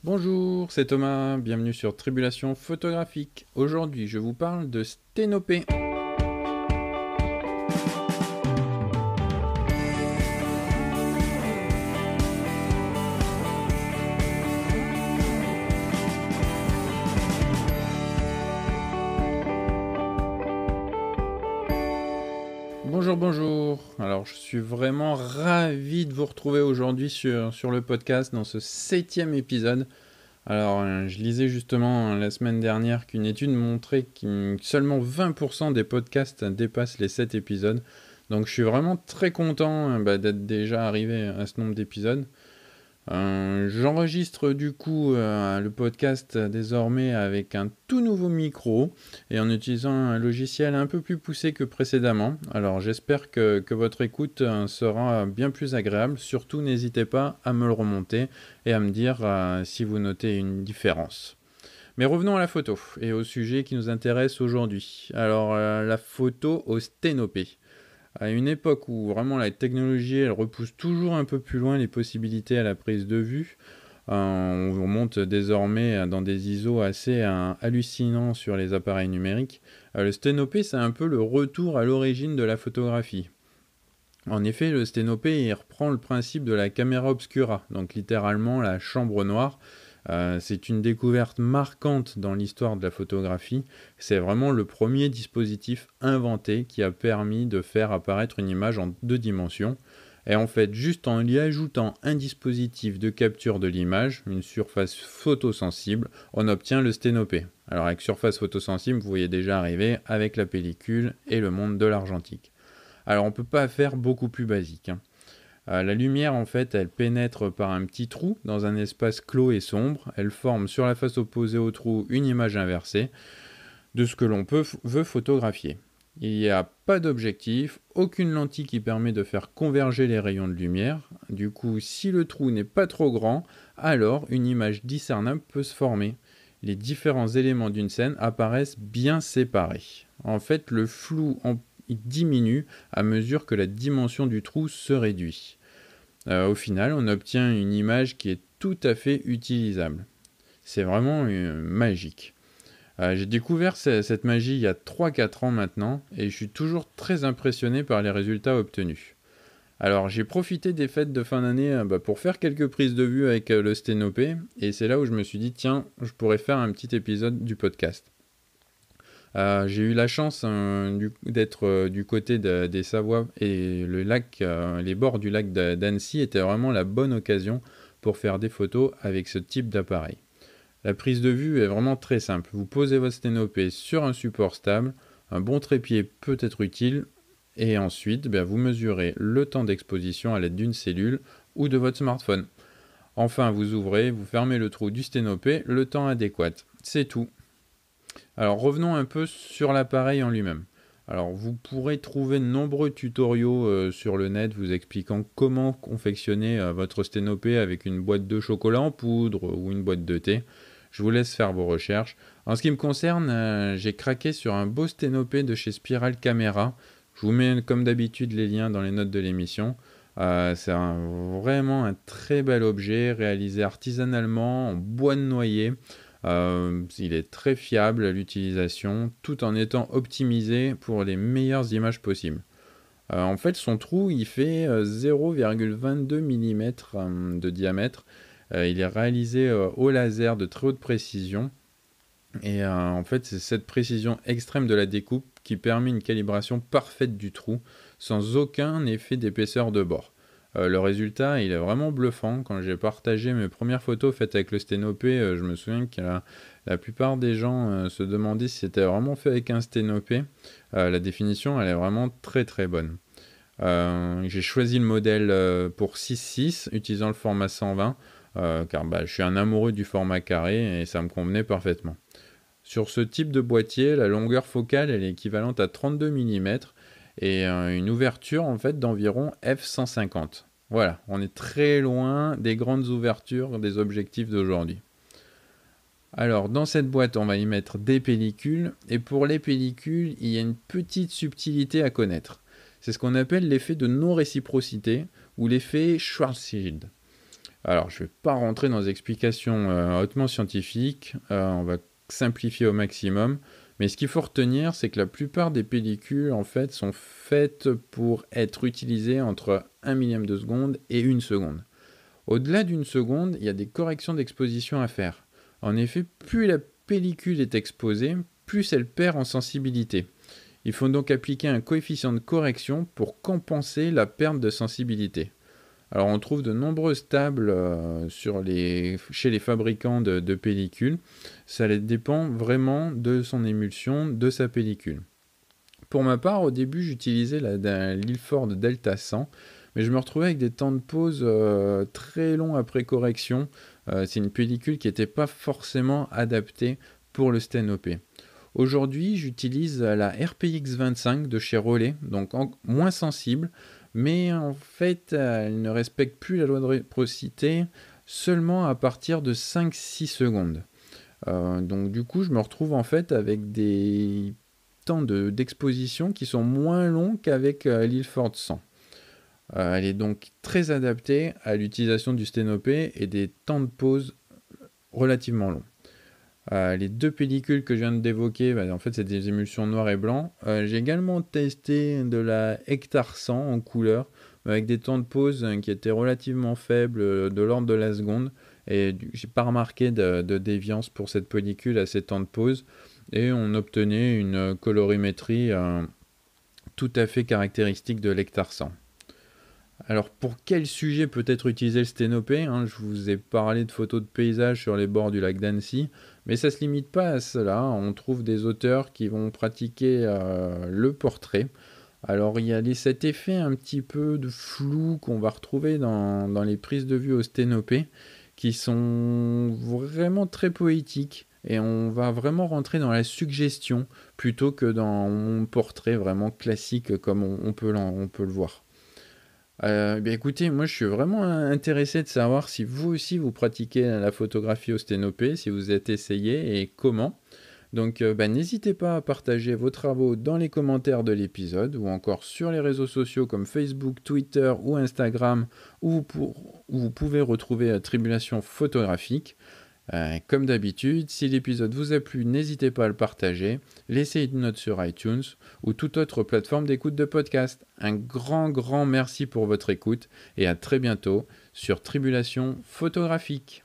Bonjour, c'est Thomas, bienvenue sur Tribulation photographique. Aujourd'hui, je vous parle de sténopée. Bonjour. Alors, je suis vraiment ravi de vous retrouver aujourd'hui sur le podcast dans ce 7e épisode. Alors, je lisais justement la semaine dernière qu'une étude montrait que seulement 20% des podcasts dépassent les 7 épisodes. Donc, je suis vraiment très content d'être déjà arrivé à ce nombre d'épisodes. J'enregistre du coup le podcast désormais avec un tout nouveau micro et en utilisant un logiciel un peu plus poussé que précédemment. Alors j'espère que votre écoute sera bien plus agréable. Surtout n'hésitez pas à me le remonter et à me dire si vous notez une différence. Mais revenons à la photo et au sujet qui nous intéresse aujourd'hui. Alors la photo au sténopé. À une époque où vraiment la technologie elle repousse toujours un peu plus loin les possibilités à la prise de vue, on monte désormais dans des ISO assez hallucinants sur les appareils numériques. Le sténopé, c'est un peu le retour à l'origine de la photographie. En effet, le sténopé il reprend le principe de la caméra obscura, donc littéralement la chambre noire. C'est une découverte marquante dans l'histoire de la photographie. C'est vraiment le premier dispositif inventé qui a permis de faire apparaître une image en 2 dimensions. Et en fait, juste en y ajoutant un dispositif de capture de l'image, une surface photosensible, on obtient le sténopé. Alors avec surface photosensible, vous voyez déjà arriver avec la pellicule et le monde de l'argentique. Alors on ne peut pas faire beaucoup plus basique. La lumière, en fait, elle pénètre par un petit trou dans un espace clos et sombre. Elle forme sur la face opposée au trou une image inversée de ce que l'on veut photographier. Il n'y a pas d'objectif, aucune lentille qui permet de faire converger les rayons de lumière. Du coup, si le trou n'est pas trop grand, alors une image discernable peut se former. Les différents éléments d'une scène apparaissent bien séparés. En fait, le flou il diminue à mesure que la dimension du trou se réduit. Au final, on obtient une image qui est tout à fait utilisable. C'est vraiment magique. J'ai découvert cette magie il y a 3-4 ans maintenant et je suis toujours très impressionné par les résultats obtenus. Alors j'ai profité des fêtes de fin d'année pour faire quelques prises de vue avec le sténopé et c'est là où je me suis dit tiens, je pourrais faire un petit épisode du podcast. J'ai eu la chance d'être du côté des Savoies et le lac, les bords du lac d'Annecy étaient vraiment la bonne occasion pour faire des photos avec ce type d'appareil. La prise de vue est vraiment très simple. Vous posez votre sténopé sur un support stable, un bon trépied peut être utile, et ensuite vous mesurez le temps d'exposition à l'aide d'une cellule ou de votre smartphone. Enfin, vous ouvrez, vous fermez le trou du sténopé, le temps adéquat. C'est tout. Alors revenons un peu sur l'appareil en lui-même. Alors vous pourrez trouver de nombreux tutoriaux sur le net vous expliquant comment confectionner votre sténopé avec une boîte de chocolat en poudre ou une boîte de thé. Je vous laisse faire vos recherches. En ce qui me concerne, j'ai craqué sur un beau sténopé de chez Spiral Camera. Je vous mets comme d'habitude les liens dans les notes de l'émission. C'est vraiment un très bel objet réalisé artisanalement en bois de noyer. Il est très fiable à l'utilisation tout en étant optimisé pour les meilleures images possibles. En fait, son trou il fait 0,22 mm de diamètre. Il est réalisé au laser de très haute précision. Et en fait, c'est cette précision extrême de la découpe qui permet une calibration parfaite du trou sans aucun effet d'épaisseur de bord. Le résultat, il est vraiment bluffant. Quand j'ai partagé mes premières photos faites avec le sténopé, je me souviens que la plupart des gens se demandaient si c'était vraiment fait avec un sténopé. La définition, elle est vraiment très très bonne. J'ai choisi le modèle pour 6.6, utilisant le format 120, car je suis un amoureux du format carré et ça me convenait parfaitement. Sur ce type de boîtier, la longueur focale elle est équivalente à 32 mm et une ouverture en fait d'environ f150. Voilà, on est très loin des grandes ouvertures des objectifs d'aujourd'hui. Alors dans cette boîte, on va y mettre des pellicules et pour les pellicules, il y a une petite subtilité à connaître. C'est ce qu'on appelle l'effet de non-réciprocité ou l'effet Schwarzschild. Alors, je ne vais pas rentrer dans des explications hautement scientifiques, on va simplifier au maximum. Mais ce qu'il faut retenir, c'est que la plupart des pellicules, en fait, sont faites pour être utilisées entre 1 millième de seconde et 1 seconde. Au-delà d'une seconde, il y a des corrections d'exposition à faire. En effet, plus la pellicule est exposée, plus elle perd en sensibilité. Il faut donc appliquer un coefficient de correction pour compenser la perte de sensibilité. Alors on trouve de nombreuses tables chez les fabricants de pellicules. Ça dépend vraiment de son émulsion, de sa pellicule. Pour ma part, au début, j'utilisais l'Ilford Delta 100, mais je me retrouvais avec des temps de pause très longs après correction. C'est une pellicule qui n'était pas forcément adaptée pour le sténopé. Aujourd'hui, j'utilise la RPX 25 de chez Rollet, donc moins sensible, mais en fait, elle ne respecte plus la loi de réciprocité seulement à partir de 5-6 secondes. Donc du coup, je me retrouve en fait avec des temps d'exposition qui sont moins longs qu'avec l'Ilford 100. Elle est donc très adaptée à l'utilisation du sténopé et des temps de pause relativement longs. Les deux pellicules que je viens d'évoquer, en fait, c'est des émulsions noir et blanc. J'ai également testé de la Hectar 100 en couleur, avec des temps de pause qui étaient relativement faibles, de l'ordre de la seconde. Et j'ai pas remarqué de déviance pour cette pellicule à ces temps de pause. Et on obtenait une colorimétrie tout à fait caractéristique de l'Hectar 100. Alors pour quel sujet peut être utilisé le sténopé, je vous ai parlé de photos de paysages sur les bords du lac d'Annecy, mais ça ne se limite pas à cela. On trouve des auteurs qui vont pratiquer le portrait. Alors il y a cet effet un petit peu de flou qu'on va retrouver dans les prises de vue au sténopé, qui sont vraiment très poétiques. Et on va vraiment rentrer dans la suggestion plutôt que dans un portrait vraiment classique comme on peut le voir. Écoutez, moi je suis vraiment intéressé de savoir si vous aussi vous pratiquez la photographie au sténopé, si vous êtes essayé et comment. Donc n'hésitez pas à partager vos travaux dans les commentaires de l'épisode ou encore sur les réseaux sociaux comme Facebook, Twitter ou Instagram où vous pouvez retrouver Tribulation photographique. Comme d'habitude, si l'épisode vous a plu, n'hésitez pas à le partager, laissez une note sur iTunes ou toute autre plateforme d'écoute de podcast. Un grand merci pour votre écoute et à très bientôt sur Tribulation photographique.